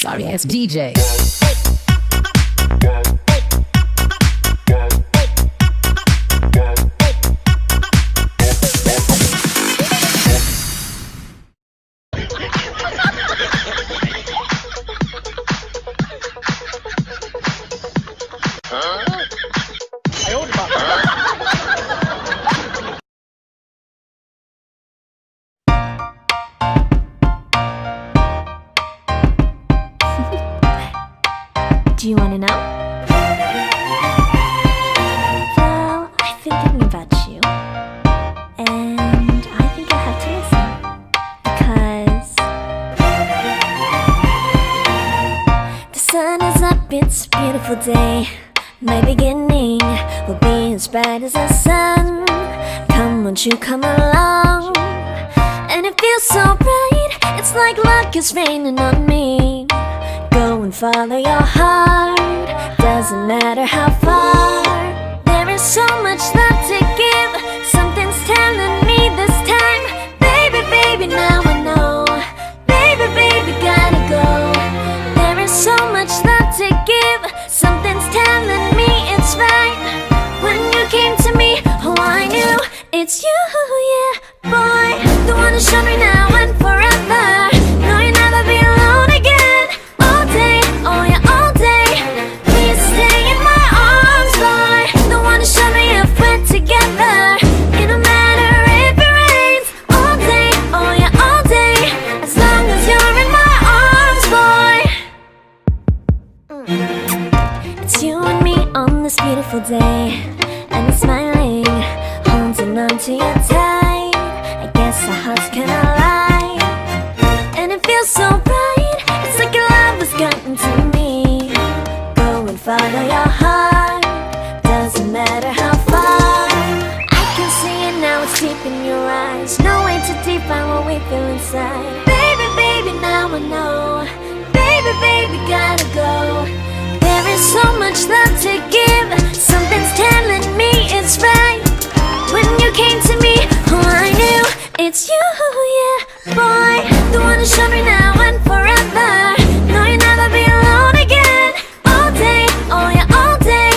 sorry ass DJ. Do you wanna know? Well, I've been thinking about you, and I think I have to listen, because the sun is up, it's a beautiful day. My beginning will be as bright as the sun. Come, won't you come along? And it feels so bright, it's like luck is raining on me. Go and follow your heart, doesn't matter how far. There is so much love to give, something's telling me this time. Baby, baby, now I know. Baby, baby, gotta go. There is so much love to give, something's telling me it's right. When you came to me, oh I knew it's you, yeah, boy. The one who showed me now and forever. No, you'll never be alone again. All day, oh yeah, all day. Please stay in my arms, boy. The one who showed me if we're together. It don't matter if it rains. All day, oh yeah, all day. As long as you're in my arms, boy. It's you and me on this beautiful day, and it's smiling, holding on to you tight. I guess our hearts cannot lie, and it feels so bright. It's like your love has gotten to me. Go and follow your heart, doesn't matter how far. I can see it now, it's deep in your eyes. No way to define what we feel inside. Baby, baby, now I know. Baby, baby, gotta go. There is so much love to give, something's telling me it's right. When you came to me, oh I knew it's you, yeah, boy. The one who showed me now and forever. No, you'll never be alone again. All day, oh yeah, all day.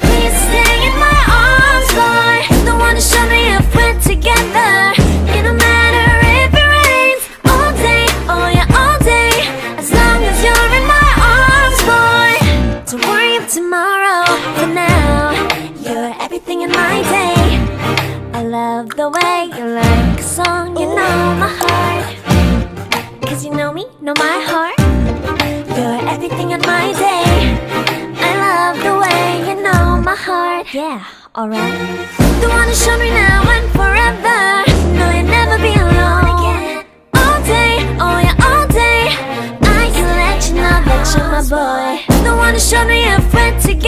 Please stay in my arms, boy. The one who showed me if we're together. It don't matter if it rains. All day, oh yeah, all day. As long as you're in my arms, boy. Don't worry of tomorrow, for now you're everything in my day. I love the way you like a song, you know my heart. Cause you know me, know my heart. You're everything in my day. I love the way you know my heart. Yeah, alright. The one who showed me now and forever. No, you'll never be alone again. All day, oh yeah, all day. I can let you know that you're my boy. The one who showed me if we're together.